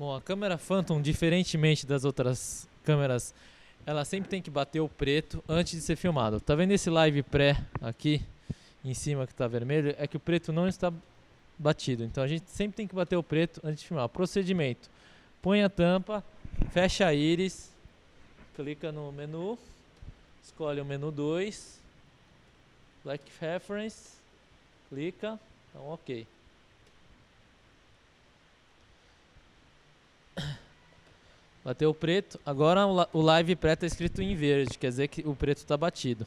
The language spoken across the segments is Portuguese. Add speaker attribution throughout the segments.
Speaker 1: Bom, a câmera Phantom, diferentemente das outras câmeras, ela sempre tem que bater o preto antes de ser filmado. Tá vendo esse live pré aqui em cima que tá vermelho? É que o preto não está batido. Então a gente sempre tem que bater o preto antes de filmar. Procedimento: põe a tampa, fecha a íris, clica no menu, escolhe o menu 2, Black Reference, clica, então ok. Bateu o preto, agora o live pré está escrito em verde, quer dizer que o preto está batido.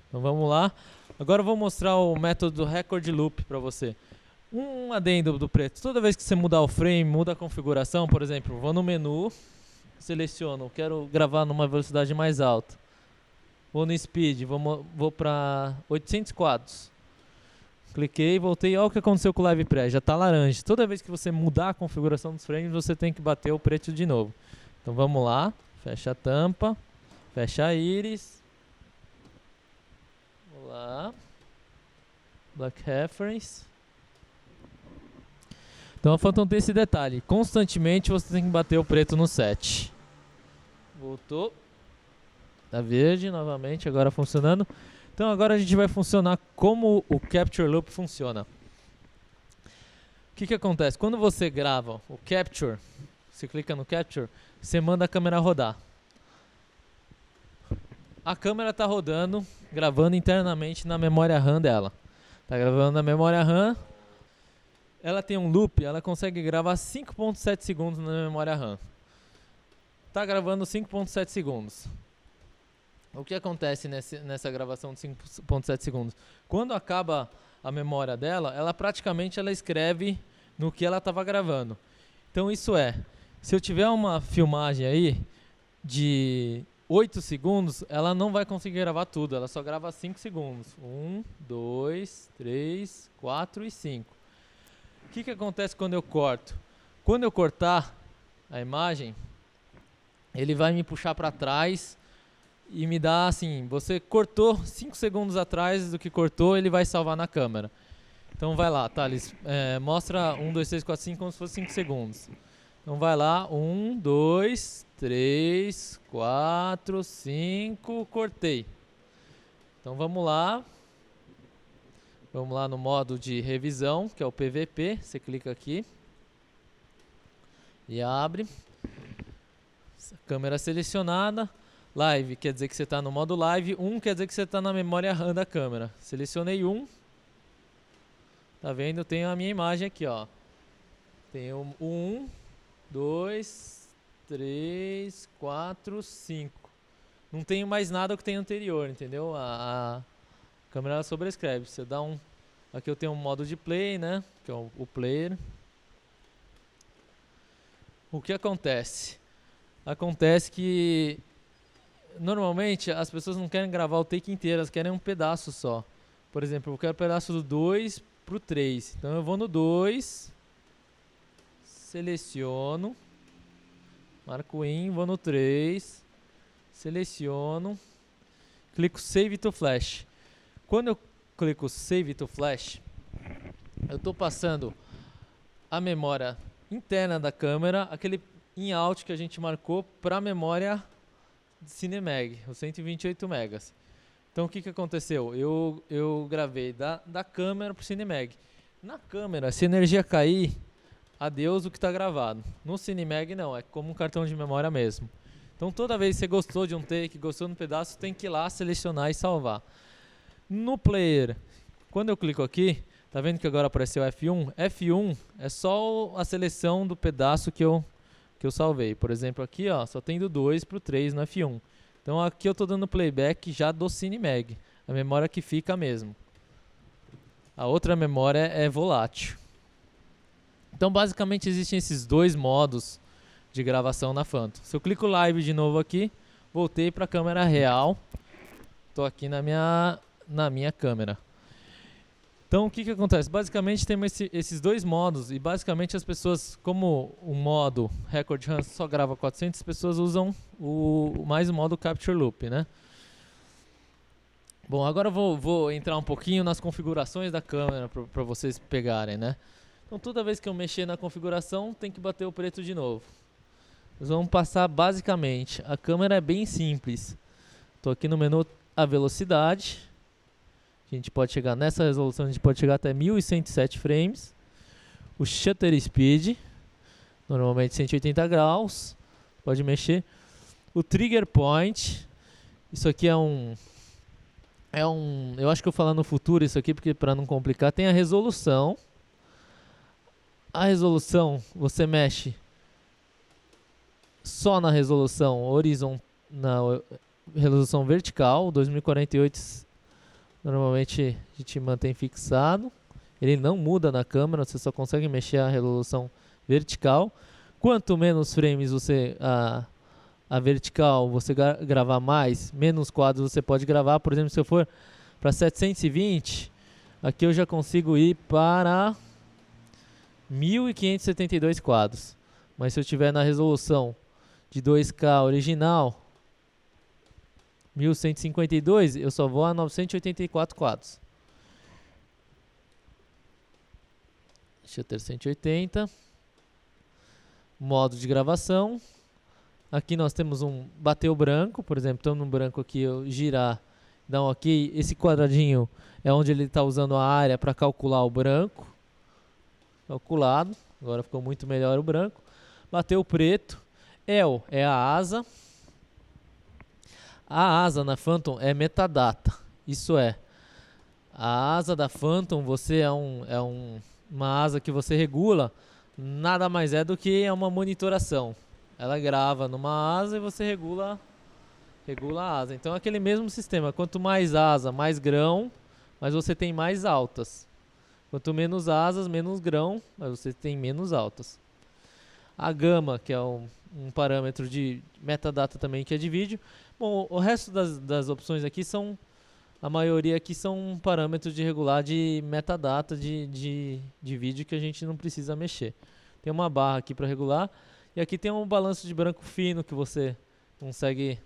Speaker 1: Então vamos lá. Agora eu vou mostrar o método do Record Loop para você. Um adendo do preto: toda vez que você mudar o frame, muda a configuração, por exemplo, vou no menu, seleciono, quero gravar numa velocidade mais alta. Vou no Speed, vou para 800 quadros. Cliquei, voltei, olha o que aconteceu com o Live Pré, já está laranja. Toda vez que você mudar a configuração dos frames, você tem que bater o preto de novo. Então vamos lá, fecha a tampa, fecha a íris. Vamos lá. Black Reference. Então a Phantom tem esse detalhe: constantemente você tem que bater o preto no set. Voltou. Tá verde novamente, agora funcionando. Então agora a gente vai funcionar como o Capture Loop funciona. O que acontece? Quando você grava o Capture, você clica no Capture, você manda a câmera rodar. A câmera está rodando, gravando internamente na memória RAM dela. Está gravando na memória RAM. Ela tem um loop, ela consegue gravar 5.7 segundos na memória RAM. Está gravando 5.7 segundos. O que acontece nessa gravação de 5.7 segundos? Quando acaba a memória dela, ela praticamente escreve no que ela estava gravando. Então isso se eu tiver uma filmagem aí de 8 segundos, ela não vai conseguir gravar tudo, ela só grava 5 segundos. 1, 2, 3, 4 e 5. O que acontece quando eu corto? Quando eu cortar a imagem, ele vai me puxar para trás e me dá assim: você cortou 5 segundos atrás do que cortou, ele vai salvar na câmera. Então vai lá, Thales, mostra 1, 2, 3, 4, 5 como se fosse 5 segundos. Então vai lá, 1, 2, 3, 4, 5, cortei. Então vamos lá no modo de revisão, que é o PVP, você clica aqui e abre. Câmera selecionada. Live quer dizer que você está no modo live. 1 quer dizer que você está na memória RAM da câmera. Selecionei 1. Tá vendo? Eu tenho a minha imagem aqui, ó. Tenho 1, 2, 3, 4, 5. Não tenho mais nada que tem anterior, entendeu? A câmera sobrescreve. Você dá um... Aqui eu tenho um modo de play, né? Que é o player. O que acontece? Acontece que normalmente as pessoas não querem gravar o take inteiro, elas querem um pedaço só. Por exemplo, eu quero o pedaço do 2 pro 3. Então eu vou no 2, seleciono, marco in, vou no 3, seleciono, clico Save to Flash. Quando eu clico Save to Flash, eu estou passando a memória interna da câmera, aquele in-out que a gente marcou, para a memória Cinemag, os 128 megas. Então o que aconteceu? Eu gravei da câmera para o Cinemag. Na câmera, se a energia cair, adeus o que está gravado. No Cinemag não, é como um cartão de memória mesmo. Então toda vez que você gostou de um take, gostou de um pedaço, tem que ir lá selecionar e salvar. No player, quando eu clico aqui, tá vendo que agora apareceu F1? F1 é só a seleção do pedaço que eu salvei. Por exemplo, aqui ó, só tem do 2 para o 3 no F1. Então aqui eu estou dando playback já do Cinemag, a memória que fica mesmo. A outra memória é volátil. Então basicamente existem esses dois modos de gravação na Phantom. Se eu clico live de novo aqui, voltei para a câmera real. Estou aqui na minha câmera. Então o que acontece? Basicamente temos esses dois modos e basicamente as pessoas, como o modo Record RAM só grava 400, pessoas usam mais o modo Capture Loop, né? Bom, agora eu vou entrar um pouquinho nas configurações da câmera para vocês pegarem, né? Então toda vez que eu mexer na configuração, tem que bater o preto de novo. Nós vamos passar basicamente. A câmera é bem simples. Estou aqui no menu a velocidade. A gente pode chegar nessa resolução, a gente pode chegar até 1107 frames. O shutter speed, normalmente 180 graus. Pode mexer. O trigger point. Isso aqui é um... eu acho que eu vou falar no futuro isso aqui, porque para não complicar, tem a resolução. A resolução, você mexe só na resolução na resolução vertical, 2048 normalmente a gente mantém fixado. Ele não muda na câmera, você só consegue mexer a resolução vertical. Quanto menos frames a vertical você gravar mais, menos quadros você pode gravar. Por exemplo, se eu for para 720, aqui eu já consigo ir para 1572 quadros. Mas se eu tiver na resolução de 2K original, 1152, eu só vou a 984 quadros. Shutter 180. Modo de gravação. Aqui nós temos bater o branco, por exemplo, estamos no branco aqui, eu girar, dar um ok. Esse quadradinho é onde ele está usando a área para calcular o branco. Calculado, agora ficou muito melhor o branco. Bateu o preto. El é a asa. A asa na Phantom é metadata. Isso é, a asa da Phantom uma asa que você regula, nada mais é do que uma monitoração. Ela grava numa asa e você regula a asa. Então é aquele mesmo sistema. Quanto mais asa, mais grão, mas você tem mais altas. Quanto menos asas, menos grão, mas você tem menos altas. A gama, que é um parâmetro de metadata também, que é de vídeo. Bom, o resto das opções aqui a maioria aqui são parâmetros de regular de metadata de vídeo que a gente não precisa mexer. Tem uma barra aqui para regular. E aqui tem um balanço de branco fino que você consegue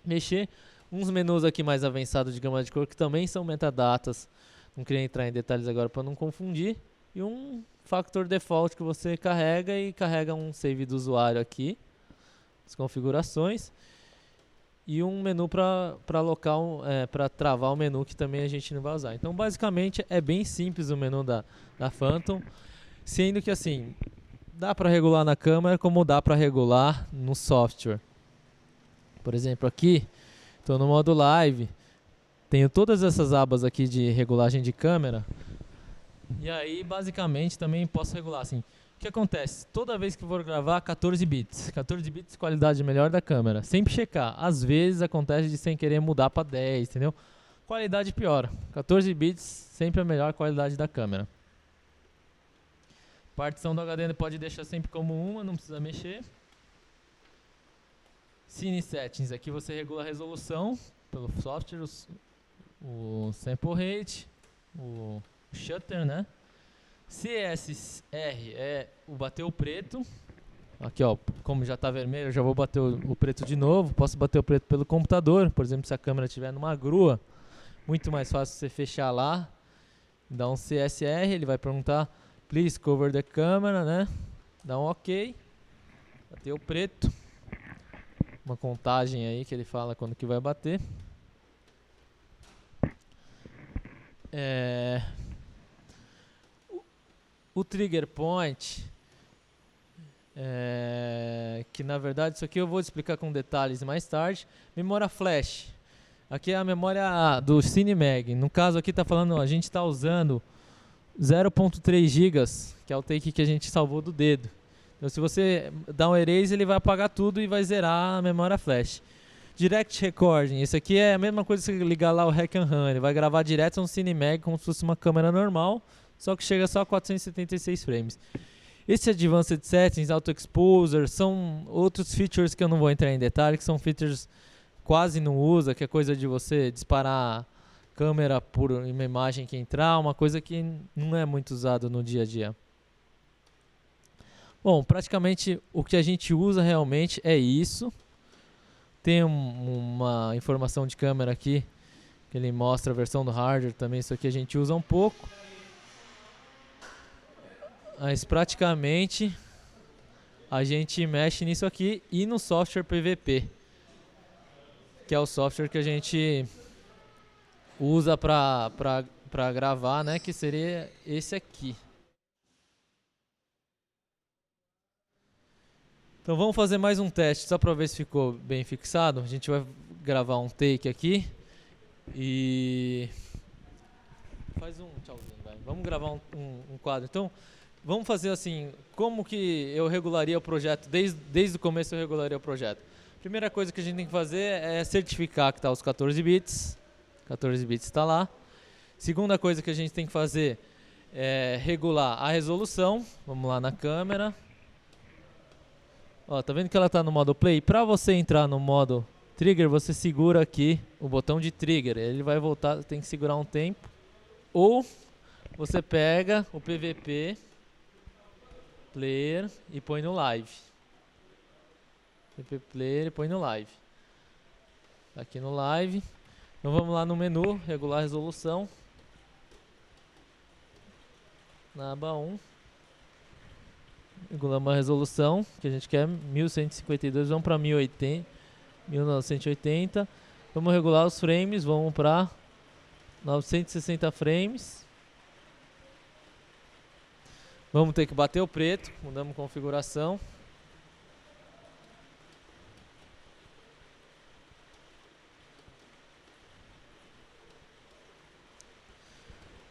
Speaker 1: mexer. Uns menus aqui mais avançados de gama de cor que também são metadatas. Não queria entrar em detalhes agora para não confundir. E um factor default que você carrega e carrega um save do usuário aqui. As configurações. E um menu para travar o menu que também a gente não vai usar. Então basicamente é bem simples o menu da Phantom. Sendo que assim, dá para regular na câmera como dá para regular no software. Por exemplo, aqui estou no modo live. Tenho todas essas abas aqui de regulagem de câmera. E aí, basicamente, também posso regular assim. O que acontece? Toda vez que for gravar, 14 bits. 14 bits, qualidade melhor da câmera. Sempre checar. Às vezes acontece de sem querer mudar para 10, entendeu? Qualidade piora. 14 bits, sempre a melhor qualidade da câmera. Partição do HD pode deixar sempre como uma, não precisa mexer. Cine Settings, aqui você regula a resolução pelo software, o sample rate, o shutter, né? CSR é o bater o preto. Aqui, ó, como já está vermelho, eu já vou bater o preto de novo. Posso bater o preto pelo computador, por exemplo, se a câmera estiver numa grua, muito mais fácil você fechar lá, dar um CSR, ele vai perguntar please cover the camera, né? Dá um ok. Bateu o preto. Uma contagem aí que ele fala quando que vai bater. O trigger point, que na verdade isso aqui eu vou explicar com detalhes mais tarde. Memória flash. Aqui é a memória do CineMag. No caso aqui está falando, a gente está usando 0.3 GB, que é o take que a gente salvou do dedo. Então se você dá um erase, ele vai apagar tudo e vai zerar a memória flash. Direct Recording, isso aqui é a mesma coisa que você ligar lá o Hack and Run, ele vai gravar direto no CineMag como se fosse uma câmera normal, só que chega só a 476 frames. Esse Advanced Settings, Auto Exposure, são outros features que eu não vou entrar em detalhe, que são features quase não usa, que é coisa de você disparar câmera por uma imagem que entrar, uma coisa que não é muito usado no dia a dia. Bom, praticamente o que a gente usa realmente é isso. Tem uma informação de câmera aqui, que ele mostra a versão do hardware também, isso aqui a gente usa um pouco. Mas praticamente a gente mexe nisso aqui e no software PVP, que é o software que a gente usa para gravar, né? Que seria esse aqui. Então vamos fazer mais um teste só para ver se ficou bem fixado. A gente vai gravar um take aqui e faz um tchauzinho, vai. Vamos gravar um quadro. Então vamos fazer assim, como que eu regularia o projeto, desde o começo eu regularia o projeto. Primeira coisa que a gente tem que fazer é certificar que está os 14 bits. 14 bits está lá. Segunda coisa que a gente tem que fazer é regular a resolução. Vamos lá na câmera. Ó, tá vendo que ela tá no modo play? Para você entrar no modo trigger, você segura aqui o botão de trigger. Ele vai voltar, tem que segurar um tempo. Ou você pega o PVP player e põe no live. PVP player e põe no live. Aqui no live. Então vamos lá no menu, regular resolução. Na aba 1. Regulamos a resolução, que a gente quer 1152, vamos para 1980. Vamos regular os frames, vamos para 960 frames. Vamos ter que bater o preto, mudamos configuração.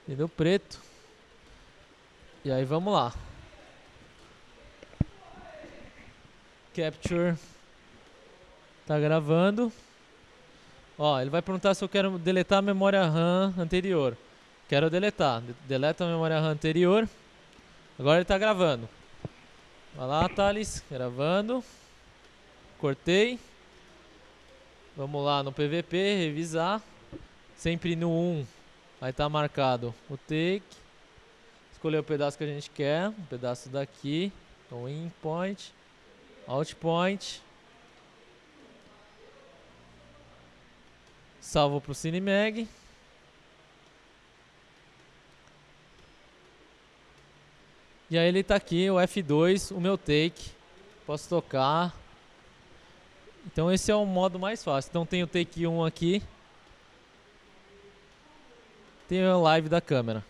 Speaker 1: E deu preto. E aí vamos lá. Capture. Tá gravando. Ó, ele vai perguntar se eu quero deletar a memória RAM anterior. Quero deletar. Deleta a memória RAM anterior. Agora ele tá gravando. Vai lá, Thales. Gravando. Cortei. Vamos lá no PVP, revisar. Sempre no 1 vai estar marcado o take. Escolher o pedaço que a gente quer. Um pedaço daqui. Então, in point. Out point. Salvo para o Cinemag. E aí ele está aqui, o F2, o meu take. Posso tocar. Então esse é o modo mais fácil. Então tem o take 1 aqui. Tem o live da câmera.